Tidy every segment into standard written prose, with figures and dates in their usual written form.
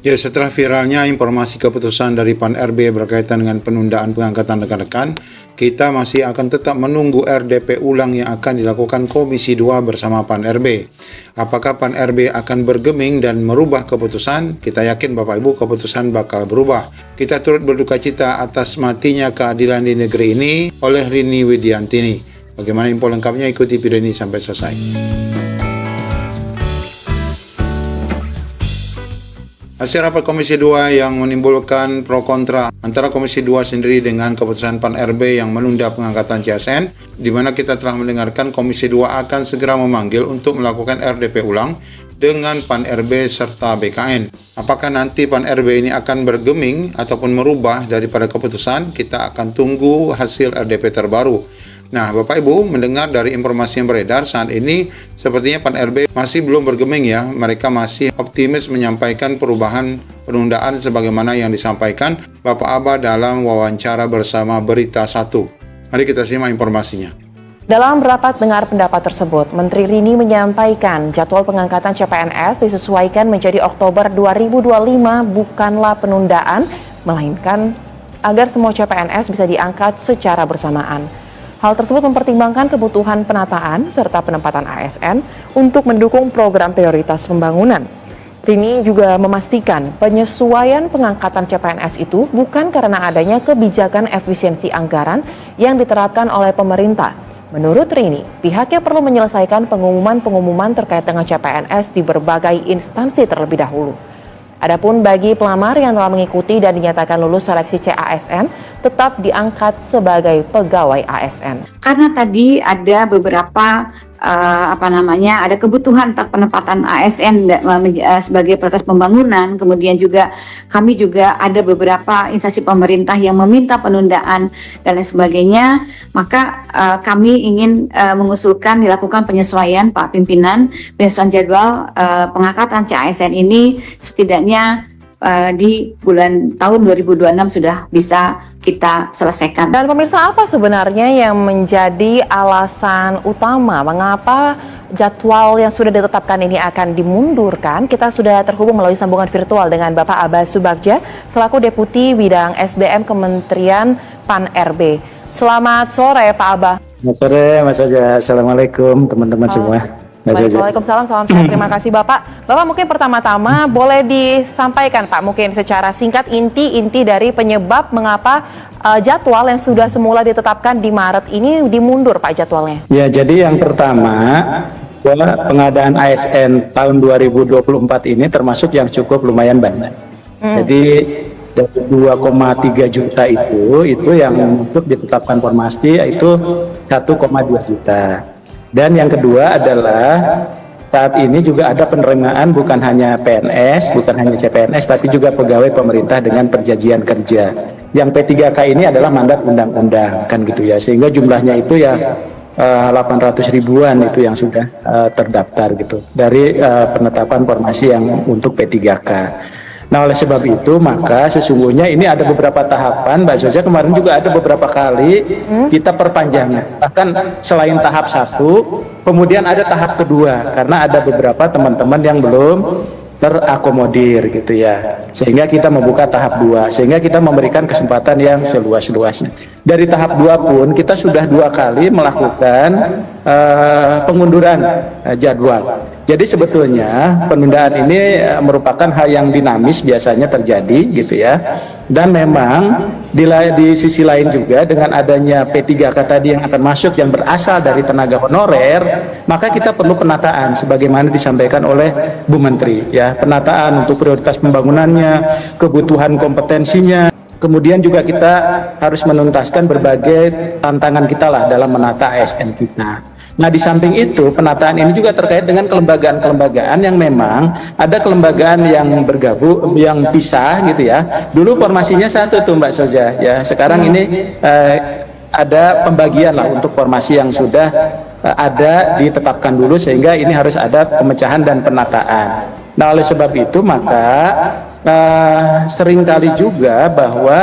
Ya, setelah viralnya informasi keputusan dari PAN-RB berkaitan dengan penundaan pengangkatan rekan-rekan, kita masih akan tetap menunggu RDP ulang yang akan dilakukan Komisi 2 bersama PAN-RB. Apakah PAN-RB akan bergeming dan merubah keputusan? Kita yakin Bapak Ibu keputusan bakal berubah. Kita turut berduka cita atas matinya keadilan di negeri ini oleh Rini Widiantini. Bagaimana info lengkapnya, ikuti video ini sampai selesai. Hasil rapat Komisi 2 yang menimbulkan pro kontra antara Komisi 2 sendiri dengan keputusan PAN-RB yang menunda pengangkatan CSN, di mana kita telah mendengarkan Komisi 2 akan segera memanggil untuk melakukan RDP ulang dengan PAN-RB serta BKN. Apakah nanti PAN-RB ini akan bergeming ataupun merubah daripada keputusan? Kita akan tunggu hasil RDP terbaru. Nah, Bapak Ibu mendengar dari informasi yang beredar saat ini, sepertinya PAN-RB masih belum bergeming ya. Mereka masih optimis menyampaikan perubahan penundaan sebagaimana yang disampaikan Bapak Aba dalam wawancara bersama Berita 1. Mari kita simak informasinya. Dalam rapat dengar pendapat tersebut, Menteri Rini menyampaikan jadwal pengangkatan CPNS disesuaikan menjadi Oktober 2025 bukanlah penundaan, melainkan agar semua CPNS bisa diangkat secara bersamaan. Hal tersebut mempertimbangkan kebutuhan penataan serta penempatan ASN untuk mendukung program prioritas pembangunan. Rini juga memastikan penyesuaian pengangkatan CPNS itu bukan karena adanya kebijakan efisiensi anggaran yang diterapkan oleh pemerintah. Menurut Rini, pihaknya perlu menyelesaikan pengumuman-pengumuman terkait dengan CPNS di berbagai instansi terlebih dahulu. Adapun bagi pelamar yang telah mengikuti dan dinyatakan lulus seleksi CASN, tetap diangkat sebagai pegawai ASN. Karena tadi ada beberapa ada kebutuhan penempatan ASN sebagai prioritas pembangunan, kemudian juga kami juga ada beberapa instansi pemerintah yang meminta penundaan dan lain sebagainya, maka kami ingin mengusulkan dilakukan penyesuaian Pak Pimpinan, penyesuaian jadwal pengangkatan CASN ini setidaknya di tahun 2026 sudah bisa kita selesaikan. Dan pemirsa, apa sebenarnya yang menjadi alasan utama mengapa jadwal yang sudah ditetapkan ini akan dimundurkan? Kita sudah terhubung melalui sambungan virtual dengan Bapak Aba Subagja selaku Deputi Bidang SDM Kementerian PAN-RB. Selamat sore Pak Aba. Selamat sore Mas Aja. Assalamualaikum teman-teman semua. Waalaikumsalam, salam sehat. Terima kasih Bapak. Bapak mungkin pertama-tama boleh disampaikan Pak mungkin secara singkat inti dari penyebab mengapa jadwal yang sudah semula ditetapkan di Maret ini dimundur Pak jadwalnya. Ya, jadi yang pertama bahwa pengadaan ASN tahun 2024 ini termasuk yang cukup lumayan banyak. Jadi dari 2,3 juta itu yang untuk ditetapkan formasi yaitu 1,2 juta. Dan yang kedua adalah saat ini juga ada penerimaan bukan hanya PNS, bukan hanya CPNS, tapi juga pegawai pemerintah dengan perjanjian kerja. Yang P3K ini adalah mandat undang-undang, kan gitu ya. Sehingga jumlahnya itu ya 800 ribuan itu yang sudah terdaftar gitu dari penetapan formasi yang untuk P3K. Nah, oleh sebab itu maka sesungguhnya ini ada beberapa tahapan, Mbak Zoja, kemarin juga ada beberapa kali kita perpanjangan. Bahkan selain tahap 1, kemudian ada tahap kedua karena ada beberapa teman-teman yang belum terakomodir gitu ya. Sehingga kita membuka tahap 2, sehingga kita memberikan kesempatan yang seluas-luasnya. Dari tahap 2 pun kita sudah 2 kali melakukan pengunduran jadwal. Jadi sebetulnya penundaan ini merupakan hal yang dinamis biasanya terjadi gitu ya. Dan memang di sisi lain juga dengan adanya P3K tadi yang akan masuk yang berasal dari tenaga honorer, maka kita perlu penataan sebagaimana disampaikan oleh Bu Menteri ya, penataan untuk prioritas pembangunannya, kebutuhan kompetensinya. Kemudian juga kita harus menuntaskan berbagai tantangan kita lah dalam menata ASN kita. Nah, di samping itu penataan ini juga terkait dengan kelembagaan-kelembagaan yang memang ada kelembagaan yang bergabung, yang pisah gitu ya. Dulu formasinya satu tuh Mbak Soja ya. Sekarang ini ada pembagian lah untuk formasi yang sudah ada ditetapkan dulu sehingga ini harus ada pemecahan dan penataan. Nah, oleh sebab itu maka seringkali juga bahwa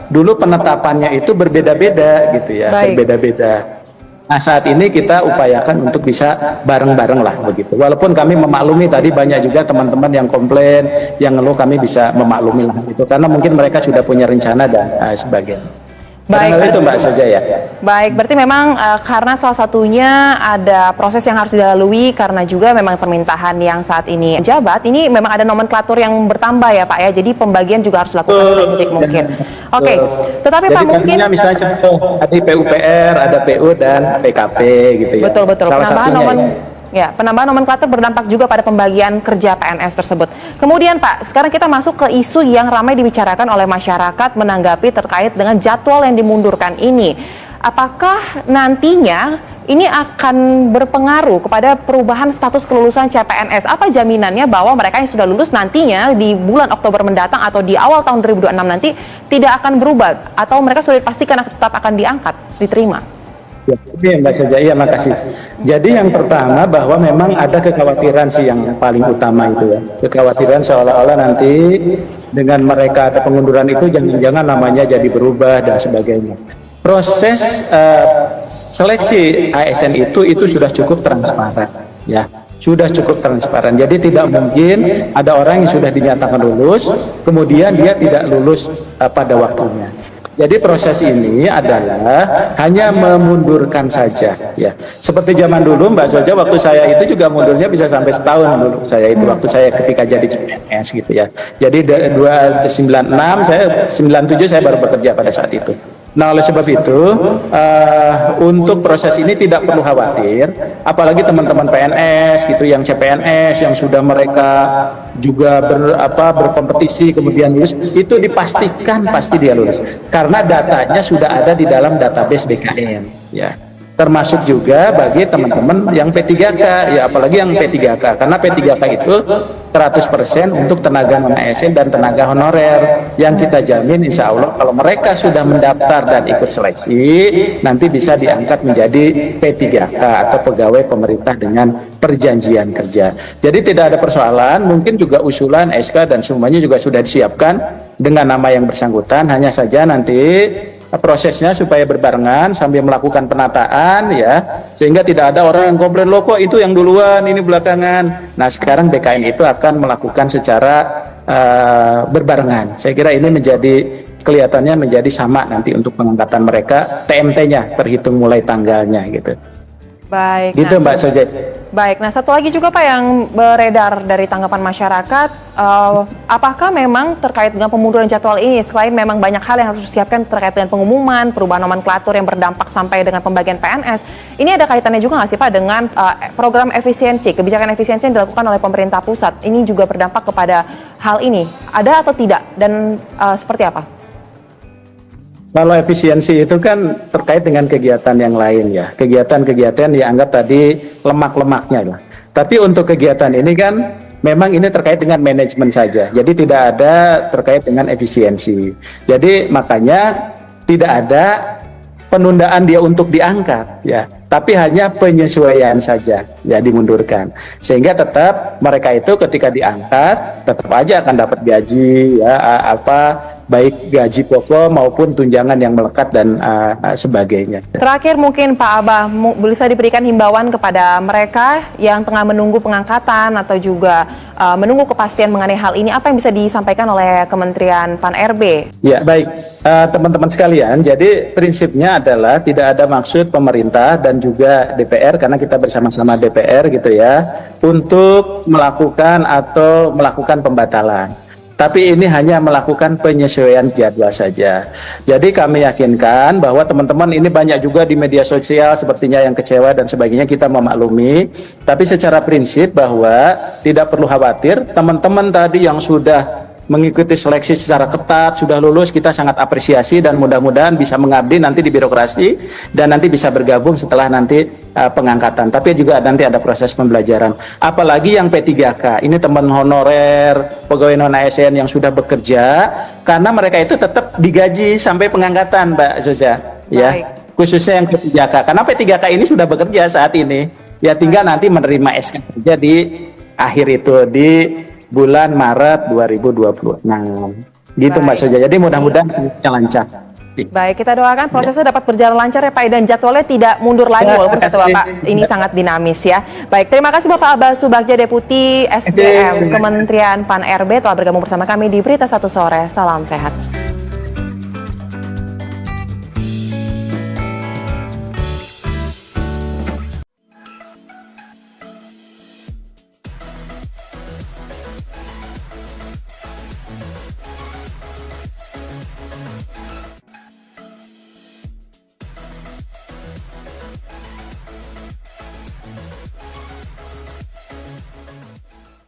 dulu penetapannya itu berbeda-beda gitu ya, berbeda-beda. Nah, saat ini kita upayakan untuk bisa bareng-bareng lah begitu. Walaupun kami memaklumi tadi banyak juga teman-teman yang komplain, yang ngeluh, kami bisa memaklumi lah itu karena mungkin mereka sudah punya rencana dan sebagainya. Baik, Itu Mbak saja ya. Baik, berarti memang karena salah satunya ada proses yang harus dilalui karena juga memang permintaan yang saat ini jabat, ini memang ada nomenklatur yang bertambah ya Pak ya, jadi pembagian juga harus dilakukan spesifik mungkin. Oke, tetapi jadi Pak mungkin misalnya ada PUPR, ada PU dan PKP gitu ya. betul. Salah satunya Penambahan nomenklatur berdampak juga pada pembagian kerja PNS tersebut. Kemudian Pak, sekarang kita masuk ke isu yang ramai dibicarakan oleh masyarakat menanggapi terkait dengan jadwal yang dimundurkan ini. Apakah nantinya ini akan berpengaruh kepada perubahan status kelulusan CPNS? Apa jaminannya bahwa mereka yang sudah lulus nantinya di bulan Oktober mendatang atau di awal tahun 2026 nanti tidak akan berubah? Atau mereka sudah dipastikan tetap akan diangkat, diterima? Ya, Mbak Saja, iya makasih. Jadi yang pertama bahwa memang ada kekhawatiran sih yang paling utama itu ya. Kekhawatiran seolah-olah nanti dengan mereka ada pengunduran itu jangan-jangan namanya jadi berubah dan sebagainya. Proses seleksi ASN itu sudah cukup transparan ya. Sudah cukup transparan. Jadi tidak mungkin ada orang yang sudah dinyatakan lulus kemudian dia tidak lulus pada waktunya. Jadi proses ini adalah hanya memundurkan saja ya. Seperti zaman dulu Mbak Zoja, waktu saya itu juga mundurnya bisa sampai setahun dulu saya itu waktu saya ketika jadi CPNS gitu ya. Jadi 96 saya 97 saya baru bekerja pada saat itu. Nah, oleh sebab itu untuk proses ini tidak perlu khawatir, apalagi teman-teman PNS gitu yang CPNS yang sudah mereka juga berkompetisi kemudian lulus, itu dipastikan pasti dia lulus karena datanya sudah ada di dalam database BKN ya. Termasuk juga bagi teman-teman yang P3K ya, apalagi yang P3K karena P3K itu 100% untuk tenaga non-ASN dan tenaga honorer yang kita jamin insya Allah kalau mereka sudah mendaftar dan ikut seleksi nanti bisa diangkat menjadi P3K atau pegawai pemerintah dengan perjanjian kerja. Jadi tidak ada persoalan, mungkin juga usulan SK dan semuanya juga sudah disiapkan dengan nama yang bersangkutan, hanya saja nanti prosesnya supaya berbarengan sambil melakukan penataan ya, sehingga tidak ada orang yang komplain loh kok itu yang duluan ini belakangan. Nah sekarang BKN itu akan melakukan secara berbarengan. Saya kira ini kelihatannya menjadi sama nanti untuk pengangkatan mereka, TMT-nya terhitung mulai tanggalnya gitu. Baik. Gitu Mbak Soje. Baik, nah satu lagi juga Pak yang beredar dari tanggapan masyarakat, apakah memang terkait dengan pemunduran jadwal ini, selain memang banyak hal yang harus disiapkan terkait dengan pengumuman, perubahan nomenklatur yang berdampak sampai dengan pembagian PNS, ini ada kaitannya juga nggak sih Pak dengan program efisiensi, kebijakan efisiensi yang dilakukan oleh pemerintah pusat, ini juga berdampak kepada hal ini, ada atau tidak, dan seperti apa? Kalau efisiensi itu kan terkait dengan kegiatan yang lain ya. Kegiatan-kegiatan dianggap tadi lemak-lemaknya lah. Tapi untuk kegiatan ini kan memang ini terkait dengan manajemen saja. Jadi tidak ada terkait dengan efisiensi. Jadi makanya tidak ada penundaan dia untuk diangkat ya. Tapi hanya penyesuaian saja ya dimundurkan. Sehingga tetap mereka itu ketika diangkat tetap aja akan dapat gaji ya baik gaji pokok maupun tunjangan yang melekat dan sebagainya. Terakhir mungkin Pak Abah bisa diberikan himbauan kepada mereka yang tengah menunggu pengangkatan atau juga menunggu kepastian mengenai hal ini, apa yang bisa disampaikan oleh Kementerian Pan-RB? Ya baik teman-teman sekalian, jadi prinsipnya adalah tidak ada maksud pemerintah dan juga DPR karena kita bersama-sama DPR gitu ya untuk melakukan pembatalan. Tapi ini hanya melakukan penyesuaian jadwal saja. Jadi kami yakinkan bahwa teman-teman ini banyak juga di media sosial sepertinya yang kecewa dan sebagainya, kita memaklumi. Tapi secara prinsip bahwa tidak perlu khawatir, teman-teman tadi yang sudah mengikuti seleksi secara ketat, sudah lulus, kita sangat apresiasi dan mudah-mudahan bisa mengabdi nanti di birokrasi dan nanti bisa bergabung setelah nanti pengangkatan. Tapi juga nanti ada proses pembelajaran. Apalagi yang P3K, ini teman honorer, pegawai non-ASN yang sudah bekerja, karena mereka itu tetap digaji sampai pengangkatan, Mbak Zoza. Ya, khususnya yang P3K, karena P3K ini sudah bekerja saat ini. Ya tinggal nanti menerima SK saja di akhir itu di bulan Maret 2026. Gitu Mbak Soja. Jadi mudah-mudahan lancar. Baik, kita doakan prosesnya dapat berjalan lancar ya Pak, dan jadwalnya tidak mundur lagi walaupun kata Bapak ini sangat dinamis ya. Baik, terima kasih Bapak Abbas Subagja, Deputi SDM Kementerian Pan RB telah bergabung bersama kami di Berita Satu Sore. Salam sehat.